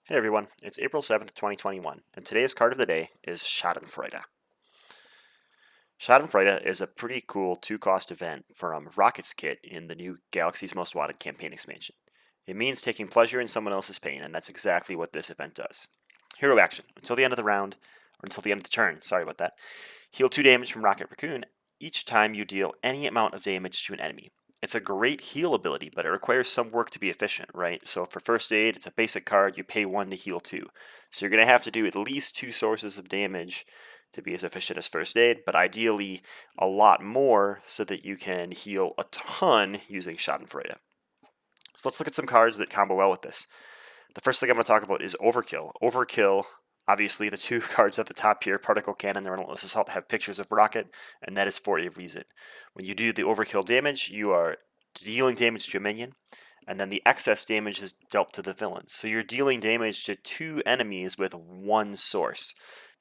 Hey everyone, it's April 7th, 2021, and today's card of the day is Schadenfreude. Schadenfreude is a pretty cool 2-cost event from Rocket's kit in the new Galaxy's Most Wanted campaign expansion. It means taking pleasure in someone else's pain, and that's exactly what this event does. Hero action. Until the end of the round, or until the end of the turn, sorry about that. Heal 2 damage from Rocket Raccoon each time you deal any amount of damage to an enemy. It's a great heal ability, but it requires some work to be efficient, right? So for first aid, it's a basic card, you pay 1 to heal 2. So you're going to have to do at least 2 sources of damage to be as efficient as first aid, but ideally a lot more so that you can heal a ton using Schadenfreude. So let's look at some cards that combo well with this. The first thing I'm going to talk about is Overkill. Overkill, obviously the 2 cards at the top here, Particle Cannon and Relentless Assault, have pictures of Rocket, and that is for a reason. When you do the Overkill damage, you are dealing damage to a minion, and then the excess damage is dealt to the villain. So you're dealing damage to 2 enemies with 1 source.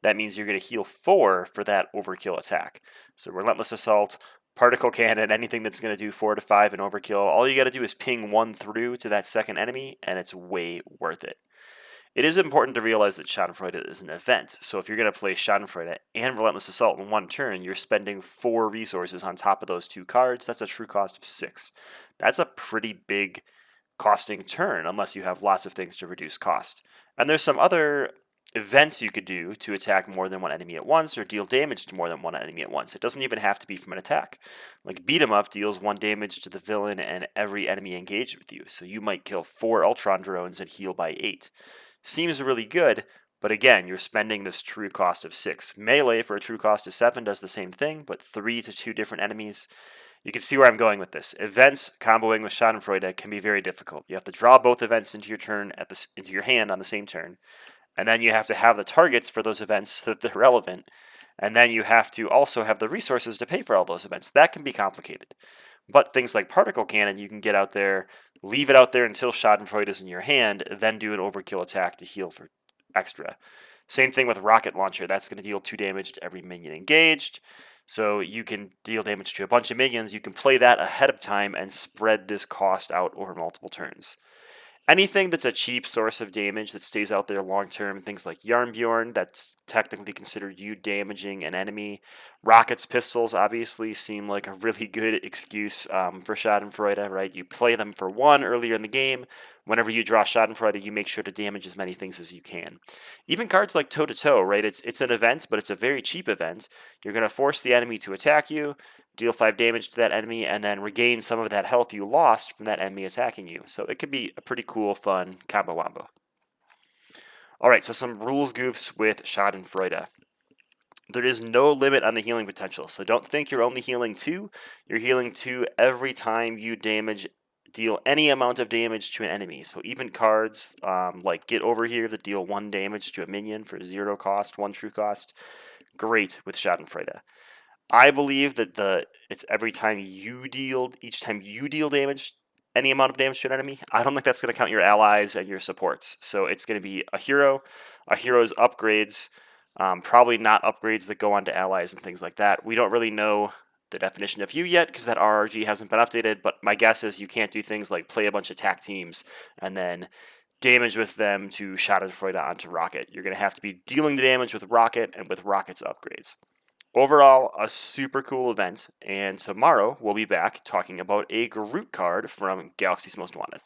That means you're going to heal 4 for that Overkill attack. So Relentless Assault, Particle Cannon, anything that's going to do 4 to 5 in Overkill, all you got to do is ping 1 through to that second enemy, and it's way worth it. It is important to realize that Schadenfreude is an event, so if you're going to play Schadenfreude and Relentless Assault in one turn, you're spending 4 resources on top of those 2 cards. That's a true cost of 6. That's a pretty big costing turn, unless you have lots of things to reduce cost. And there's some other events you could do to attack more than one enemy at once or deal damage to more than one enemy at once. It doesn't even have to be from an attack. Like Beat 'em Up deals 1 damage to the villain and every enemy engaged with you, so you might kill 4 Ultron drones and heal by 8. Seems really good, but again, you're spending this true cost of 6. Melee for a true cost of 7 does the same thing, but 3 to 2 different enemies. You can see where I'm going with this. Events comboing with Schadenfreude can be very difficult. You have to draw both events into your turn into your hand on the same turn, and then you have to have the targets for those events so that they're relevant, and then you have to also have the resources to pay for all those events. That can be complicated. But things like Particle Cannon, you can get out there, leave it out there until Schadenfreude is in your hand, then do an overkill attack to heal for extra. Same thing with Rocket Launcher. That's going to deal 2 damage to every minion engaged. So you can deal damage to a bunch of minions. You can play that ahead of time and spread this cost out over multiple turns. Anything that's a cheap source of damage that stays out there long term, things like Yarnbjorn, that's technically considered you damaging an enemy. Rocket's pistols obviously seem like a really good excuse for Schadenfreude, right? You play them for 1 earlier in the game. Whenever you draw Schadenfreude, you make sure to damage as many things as you can. Even cards like Toe to Toe, right? It's an event, but it's a very cheap event. You're going to force the enemy to attack you, deal 5 damage to that enemy, and then regain some of that health you lost from that enemy attacking you. So it could be a pretty cool, fun combo wombo. Alright, so some rules goofs with Schadenfreude. There is no limit on the healing potential, so don't think you're only healing 2. You're healing 2 every time you deal any amount of damage to an enemy. So even cards like Get Over Here that deal 1 damage to a minion for 0 cost, 1 true cost, great with Schadenfreude. I believe that it's every time each time you deal damage, any amount of damage to an enemy. I don't think that's going to count your allies and your supports. So it's going to be a hero's upgrades, probably not upgrades that go on to allies and things like that. We don't really know the definition of you yet because that RRG hasn't been updated, but my guess is you can't do things like play a bunch of attack teams and then damage with them to Schadenfreude onto Rocket. You're going to have to be dealing the damage with Rocket and with Rocket's upgrades. Overall, a super cool event, and tomorrow we'll be back talking about a Groot card from Galaxy's Most Wanted.